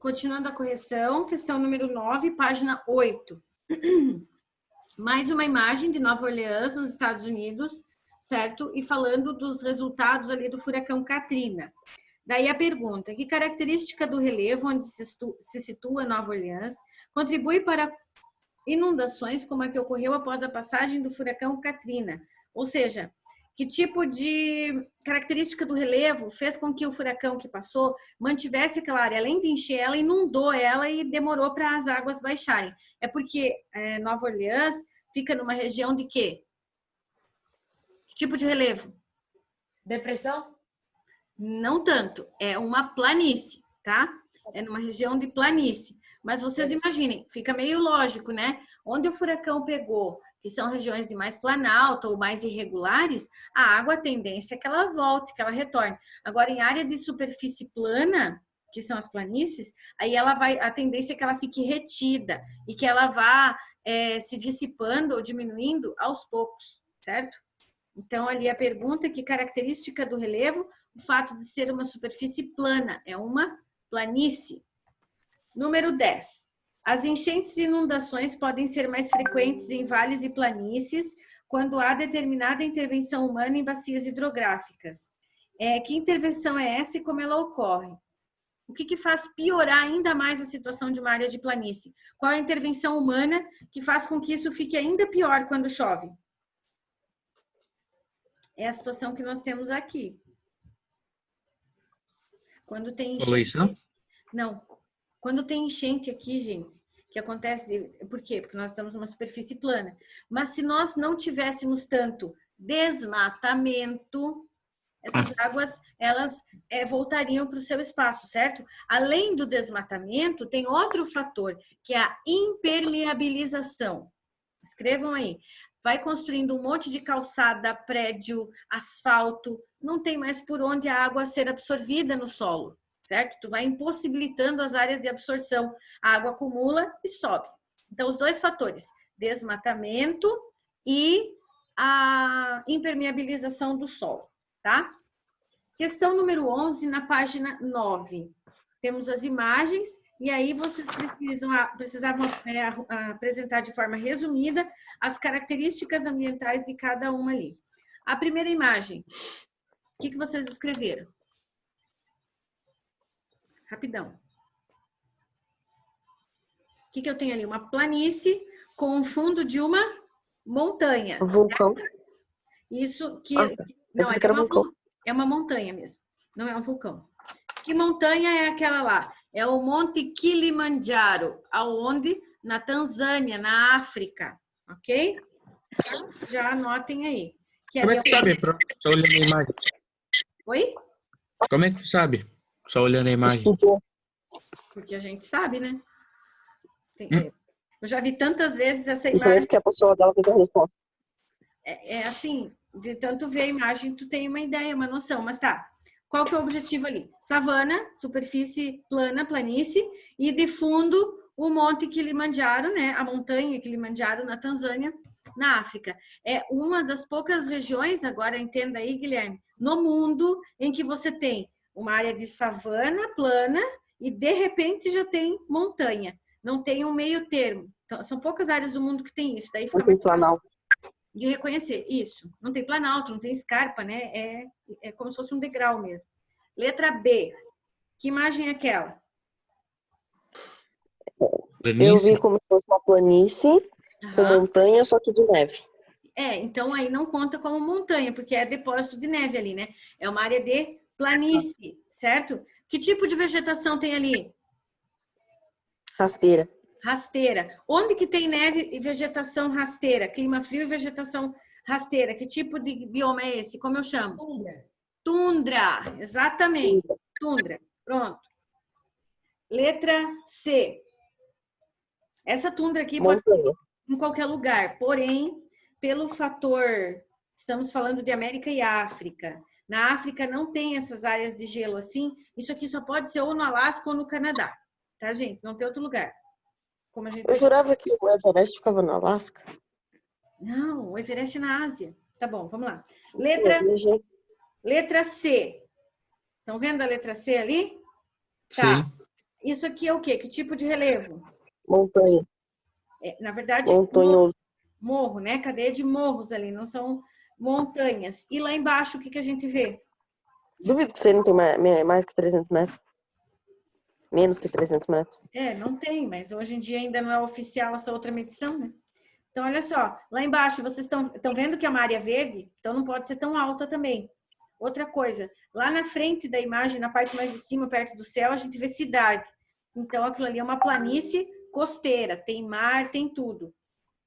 continuando a correção, questão número 9, página 8. Mais uma imagem de Nova Orleans, nos Estados Unidos, certo? E falando dos resultados ali do furacão Katrina. Daí a pergunta, que característica do relevo onde se situa Nova Orleans contribui para inundações como a que ocorreu após a passagem do furacão Katrina? Ou seja, que tipo de característica do relevo fez com que o furacão que passou mantivesse aquela área, além de encher ela, inundou ela e demorou para as águas baixarem? É porque Nova Orleans fica numa região de quê? Que tipo de relevo? Depressão? Não tanto, é uma planície, tá? É numa região de planície. Mas vocês imaginem, fica meio lógico, né? Onde o furacão pegou, que são regiões de mais planalto ou mais irregulares, a água, a tendência é que ela volte, que ela retorne. Agora, em área de superfície plana, que são as planícies, aí ela vai, a tendência é que ela fique retida e que ela vá se dissipando ou diminuindo aos poucos, certo? Então, ali a pergunta, que característica do relevo? O fato de ser uma superfície plana, é uma planície. Número 10. As enchentes e inundações podem ser mais frequentes em vales e planícies quando há determinada intervenção humana em bacias hidrográficas. Que intervenção é essa e como ela ocorre? O que faz piorar ainda mais a situação de uma área de planície? Qual é a intervenção humana que faz com que isso fique ainda pior quando chove? É a situação que nós temos aqui. Quando tem enchente... Poluição? Não. Quando tem enchente aqui, gente, que acontece... Por quê? Porque nós estamos numa superfície plana. Mas se nós não tivéssemos tanto desmatamento, essas águas, elas voltariam para o seu espaço, certo? Além do desmatamento, tem outro fator, que é a impermeabilização. Escrevam aí. Vai construindo um monte de calçada, prédio, asfalto, não tem mais por onde a água ser absorvida no solo, certo? Tu vai impossibilitando as áreas de absorção. A água acumula e sobe. Então, os dois fatores, desmatamento e a impermeabilização do solo, tá? Questão número 11, na página 9. Temos as imagens. E aí vocês precisavam apresentar de forma resumida as características ambientais de cada uma ali. A primeira imagem, o que vocês escreveram? Rapidão. O que eu tenho ali? Uma planície com o fundo de uma montanha. Um vulcão. Isso que... Não, é uma montanha mesmo, não é um vulcão. Que montanha é aquela lá? É o Monte Kilimanjaro, aonde? Na Tanzânia, na África, ok? Já anotem aí. Como é que tu sabe, só olhando a imagem? Oi? Como é que tu sabe? Só olhando a imagem. Porque a gente sabe, né? Eu já vi tantas vezes essa Isso é imagem. porque a pessoa dela tem a resposta. É assim, de tanto ver a imagem, tu tem uma ideia, uma noção, mas tá. Qual que é o objetivo ali? Savana, superfície plana, planície, e de fundo o Monte Kilimanjaro, né? A montanha Kilimanjaro na Tanzânia, na África. É uma das poucas regiões, agora entenda aí, Guilherme, no mundo em que você tem uma área de savana plana e de repente já tem montanha. Não tem um meio termo. Então, são poucas áreas do mundo que tem isso. Daí fica Não tem mais fácil planalto. de reconhecer. Isso. Não tem planalto, não tem escarpa, né? É como se fosse um degrau mesmo. Letra B. Que imagem é aquela? Eu vi como se fosse uma planície com montanha, só que de neve. Então aí não conta como montanha, porque é depósito de neve ali, né? É uma área de planície, certo? Que tipo de vegetação tem ali? Rasteira. Rasteira. Onde que tem neve e vegetação rasteira? Clima frio e vegetação rasteira. Que tipo de bioma é esse? Como eu chamo? Tundra. Tundra, exatamente. Tundra. Pronto. Letra C. Essa tundra aqui pode ser em qualquer lugar, porém, pelo fator, estamos falando de América e África. Na África não tem essas áreas de gelo assim. Isso aqui só pode ser ou no Alasca ou no Canadá. Tá, gente? Não tem outro lugar. Como a gente Eu jurava que o Everest ficava no Alasca. Não, o Everest é na Ásia. Tá bom, vamos lá. Letra C. Estão vendo a letra C ali? Tá. Sim. isso aqui é o quê? Que tipo de relevo? Montanha. Na verdade, Montanhoso. morro, né? Cadeia de morros ali, não são montanhas. E lá embaixo, o que a gente vê? Duvido que você não tem mais que 300 metros. Menos que 300 metros. Não tem, mas hoje em dia ainda não é oficial essa outra medição, né? Então, olha só, lá embaixo, vocês estão vendo que é uma área verde? Então, não pode ser tão alta também. Outra coisa, lá na frente da imagem, na parte mais de cima, perto do céu, a gente vê cidade. Então, aquilo ali é uma planície costeira, tem mar, tem tudo.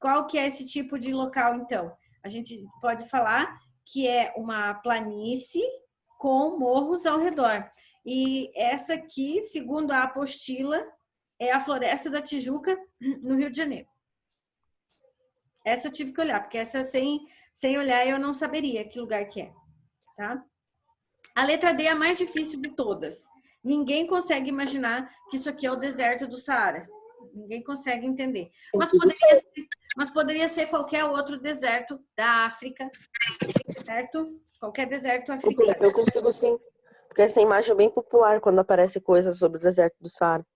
Qual que é esse tipo de local, então? A gente pode falar que é uma planície com morros ao redor. E essa aqui, segundo a apostila, é a Floresta da Tijuca, no Rio de Janeiro. Essa eu tive que olhar, porque essa sem olhar eu não saberia que lugar que é, tá? A letra D é a mais difícil de todas. Ninguém consegue imaginar que isso aqui é o deserto do Saara. Ninguém consegue entender. Mas poderia ser qualquer outro deserto da África, certo? Qualquer deserto africano. Eu consigo sim. Porque essa imagem é bem popular quando aparece coisas sobre o deserto do Saara.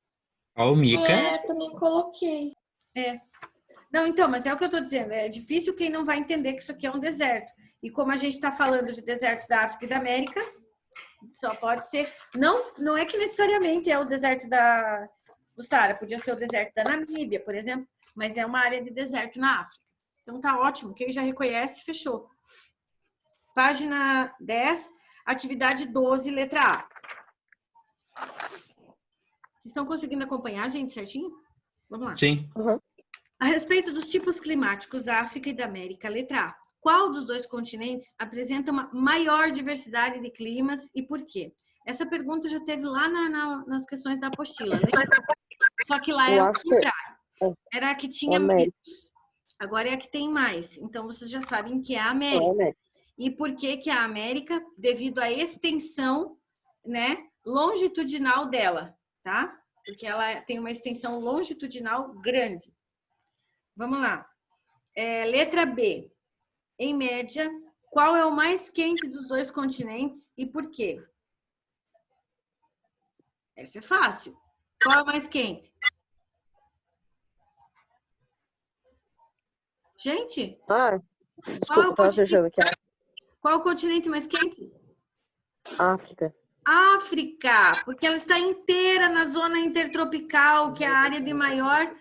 Ó, o Mica. Também coloquei. Não, então, mas é o que eu estou dizendo. É difícil quem não vai entender que isso aqui é um deserto. E como a gente está falando de desertos da África e da América, só pode ser... Não é que necessariamente é o deserto do Saara. Podia ser o deserto da Namíbia, por exemplo. Mas é uma área de deserto na África. Então, tá ótimo. Quem já reconhece, fechou. Página 10, atividade 12, letra A. Vocês estão conseguindo acompanhar, gente, certinho? Vamos lá. Sim. Uhum. A respeito dos tipos climáticos da África e da América, letra A. Qual dos dois continentes apresenta uma maior diversidade de climas e por quê? Essa pergunta já teve lá nas questões da apostila, lembra? Só que lá era o contrário. Era a que tinha menos. Agora é a que tem mais. Então, vocês já sabem que é a América. E por que que a América? Devido à extensão, né, longitudinal dela, tá? Porque ela tem uma extensão longitudinal grande. Vamos lá. Letra B. Em média, qual é o mais quente dos dois continentes e por quê? Essa é fácil. Qual é o mais quente? Gente? Desculpa, tava fechando aqui. Qual é o continente mais quente? África. África, porque ela está inteira na zona intertropical, que é a área de maior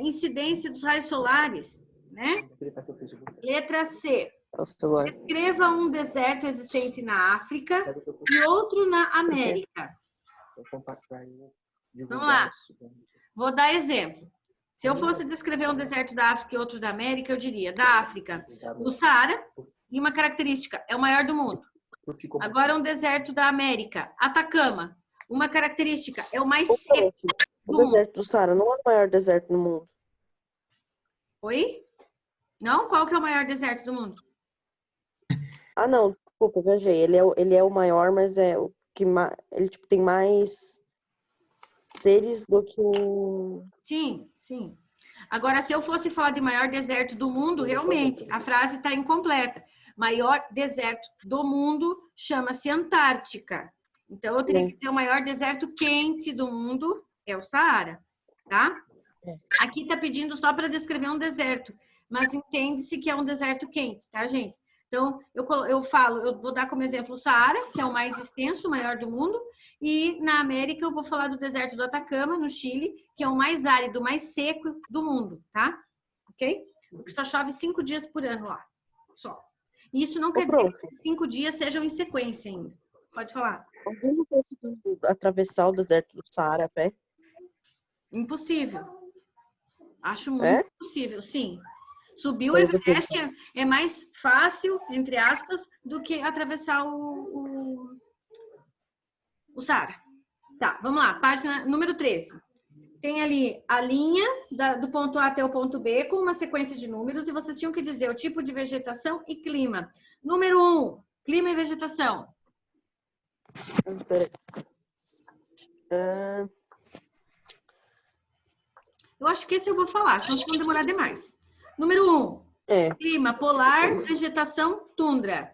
incidência dos raios solares, né? Letra C. Descreva um deserto existente na África e outro na América. Vamos lá. Vou dar exemplo. Se eu fosse descrever um deserto da África e outro da América, eu diria da África, o Saara, e uma característica, é o maior do mundo. Agora um deserto da América, Atacama, uma característica, é o mais seco do mundo. O deserto do Saara não é o maior deserto do mundo. Oi? Não? Qual que é o maior deserto do mundo? Ah, não, desculpa, viajei. Ele é o maior, mas é o que ele tipo, tem mais seres do que o... Sim, sim. Agora, se eu fosse falar de maior deserto do mundo, realmente, a frase está incompleta. Maior deserto do mundo chama-se Antártica. Então, eu teria que ter o maior deserto quente do mundo, é o Saara, tá? Aqui está pedindo só para descrever um deserto, mas entende-se que é um deserto quente, tá, gente? Então, eu vou dar como exemplo o Saara, que é o mais extenso, o maior do mundo, e na América eu vou falar do deserto do Atacama, no Chile, que é o mais árido, mais seco do mundo, tá? Ok? Porque só chove 5 dias por ano lá, só. E isso não quer dizer que 5 dias sejam em sequência ainda. Pode falar. Alguém não conseguiu atravessar o deserto do Saara a pé? Impossível. Acho muito possível, sim. Subir o Everest é mais fácil, entre aspas, do que atravessar o Saara. Tá, vamos lá. Página número 13. Tem ali a linha do ponto A até o ponto B com uma sequência de números e vocês tinham que dizer o tipo de vegetação e clima. Número 1, clima e vegetação. Eu acho que esse eu vou falar, senão vocês vão demorar demais. Número 1, clima polar, vegetação tundra.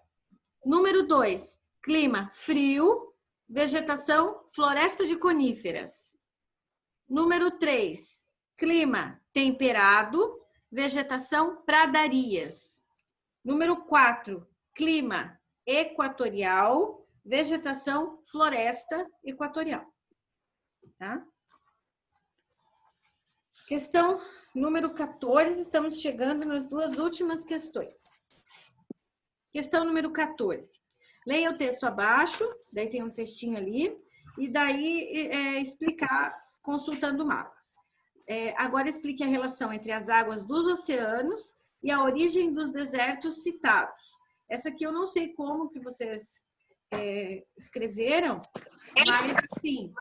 Número 2, clima frio, vegetação floresta de coníferas. Número 3, clima temperado, vegetação pradarias. Número 4, clima equatorial, vegetação floresta equatorial. Tá? Questão número 14, estamos chegando nas duas últimas questões. Questão número 14. Leia o texto abaixo, daí tem um textinho ali, e daí explicar consultando mapas. Agora explique a relação entre as águas dos oceanos e a origem dos desertos citados. Essa aqui eu não sei como que vocês escreveram, mas assim,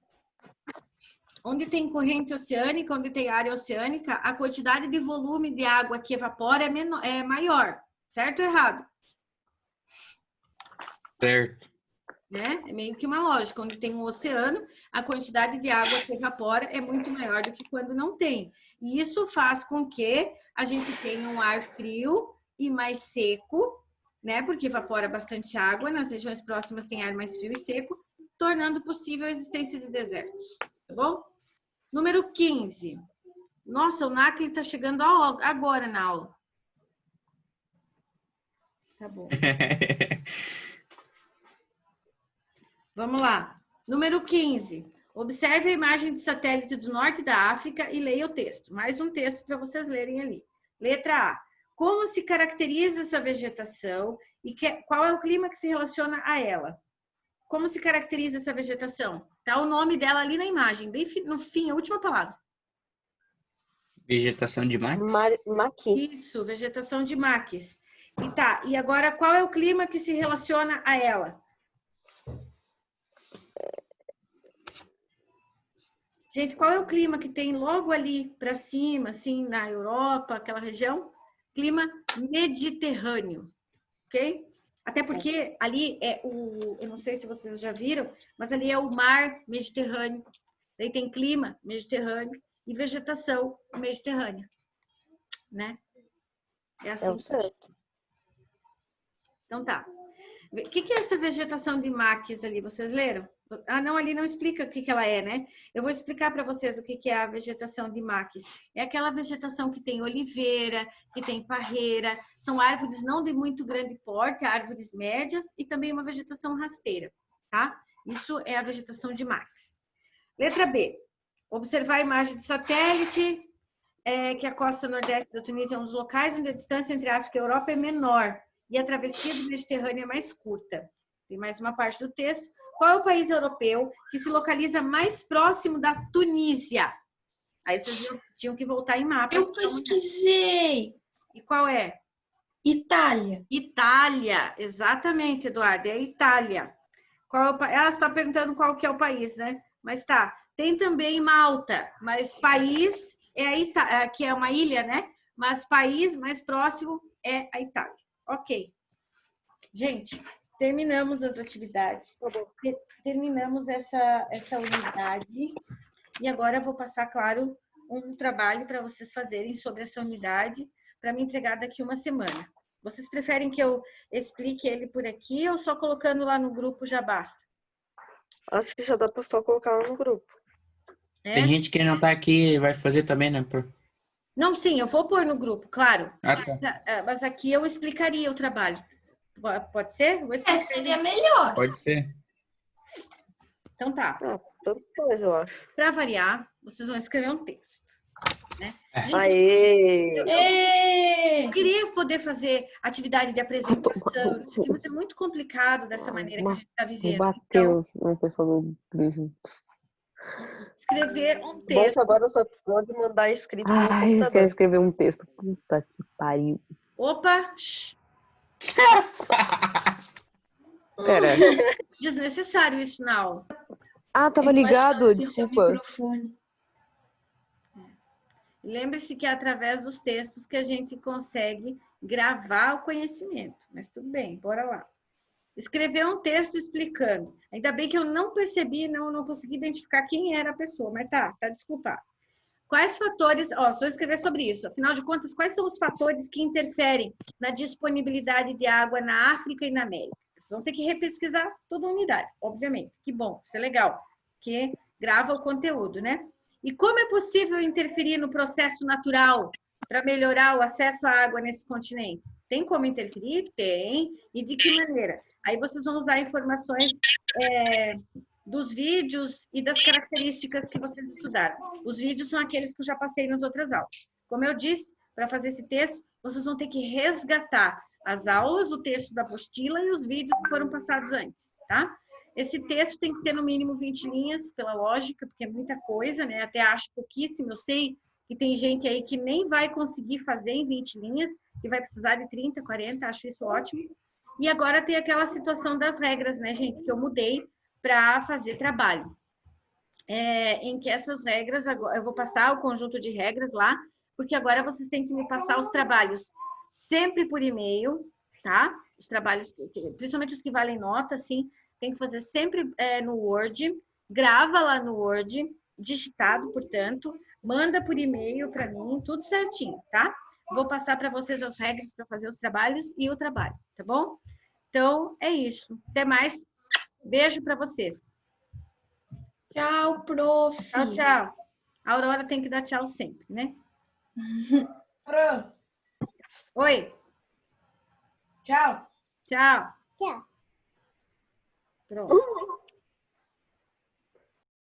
onde tem corrente oceânica, onde tem área oceânica, a quantidade de volume de água que evapora é maior, certo ou errado? Certo. Né? É meio que uma lógica, onde tem um oceano, a quantidade de água que evapora é muito maior do que quando não tem. E isso faz com que a gente tenha um ar frio e mais seco, né? Porque evapora bastante água, nas regiões próximas tem ar mais frio e seco, tornando possível a existência de desertos, tá bom? Número 15. Nossa, o NACLE está chegando agora na aula. Tá bom. Vamos lá. Número 15. Observe a imagem de satélite do norte da África e leia o texto. Mais um texto para vocês lerem ali. Letra A. Como se caracteriza essa vegetação e qual é o clima que se relaciona a ela? Como se caracteriza essa vegetação? Tá o nome dela ali na imagem, bem no fim, a última palavra. Vegetação de maques? Maquis. Isso, vegetação de maques. E agora qual é o clima que se relaciona a ela? Gente, qual é o clima que tem logo ali para cima, assim, na Europa, aquela região? Clima mediterrâneo, ok? Até porque ali eu não sei se vocês já viram, mas ali é o mar Mediterrâneo. Daí tem clima mediterrâneo e vegetação mediterrânea, né? É assim. Certo. Então tá. O que é essa vegetação de maques ali? Vocês leram? Ah, não, ali não explica o que ela é, né? Eu vou explicar para vocês o que é a vegetação de maques. É aquela vegetação que tem oliveira, que tem parreira, são árvores não de muito grande porte, árvores médias e também uma vegetação rasteira, tá? Isso é a vegetação de maques. Letra B. Observar a imagem de satélite, que a costa nordeste da Tunísia é um dos locais onde a distância entre a África e a Europa é menor e a travessia do Mediterrâneo é mais curta. Tem mais uma parte do texto. Qual é o país europeu que se localiza mais próximo da Tunísia? Aí vocês tinham que voltar em mapas. Eu pesquisei. E qual é? Itália. Itália, exatamente, Eduardo, é Itália. Qual é o país? Ela está perguntando qual que é o país, né? Mas tá. Tem também Malta, mas país é a Itália, que é uma ilha, né? Mas país mais próximo é a Itália. Ok. Gente, terminamos as atividades. Terminamos essa unidade. E agora eu vou passar, claro, um trabalho para vocês fazerem sobre essa unidade para me entregar daqui uma semana. Vocês preferem que eu explique ele por aqui ou só colocando lá no grupo já basta? Acho que já dá para só colocar lá no grupo. Tem gente que não tá aqui vai fazer também, né? Não, sim, eu vou pôr no grupo, claro. Ah, tá. Mas aqui eu explicaria o trabalho. Pode ser? Seria melhor. Pode ser. Então tá. Tanto faz, eu acho. Para variar, vocês vão escrever um texto. Né? Gente, Aê! eu queria poder fazer atividade de apresentação, isso aqui, mas é muito complicado dessa maneira que a gente está vivendo. Bateu uma pessoa do prisma. Escrever um Bom, texto. que agora eu só pode mandar escrito. Ai, eu quero escrever um texto. Puta que pariu. Opa! Pera. Desnecessário isso na aula. Ah, tava ligado, desculpa. Lembre-se que é através dos textos que a gente consegue gravar o conhecimento. Mas tudo bem, bora lá. Escrever um texto explicando. Ainda bem que eu não percebi, não consegui identificar quem era a pessoa, mas tá desculpado. Quais fatores, só escrever sobre isso. Afinal de contas, quais são os fatores que interferem na disponibilidade de água na África e na América? Vocês vão ter que repesquisar toda a unidade, obviamente. Que bom, isso é legal. que grava o conteúdo, né? E como é possível interferir no processo natural para melhorar o acesso à água nesse continente? Tem como interferir? Tem. E de que maneira? Aí vocês vão usar informações dos vídeos e das características que vocês estudaram. Os vídeos são aqueles que eu já passei nas outras aulas. Como eu disse, para fazer esse texto, vocês vão ter que resgatar as aulas, o texto da apostila e os vídeos que foram passados antes, tá? Esse texto tem que ter no mínimo 20 linhas, pela lógica, porque é muita coisa, né? Até acho pouquíssimo, eu sei que tem gente aí que nem vai conseguir fazer em 20 linhas, que vai precisar de 30, 40, acho isso ótimo. E agora tem aquela situação das regras, né, gente, que eu mudei para fazer trabalho. Em que essas regras, agora, eu vou passar o conjunto de regras lá, porque agora vocês têm que me passar os trabalhos sempre por e-mail, tá? Os trabalhos, principalmente os que valem nota, assim, tem que fazer sempre no Word, grava lá no Word, digitado, portanto, manda por e-mail para mim, tudo certinho, tá? Vou passar para vocês as regras para fazer os trabalhos e o trabalho, tá bom? Então, é isso. Até mais. Beijo para você. Tchau, prof. Tchau, tchau. A Aurora tem que dar tchau sempre, né? Pro. Oi. Tchau. Tchau. Tchau. Pronto.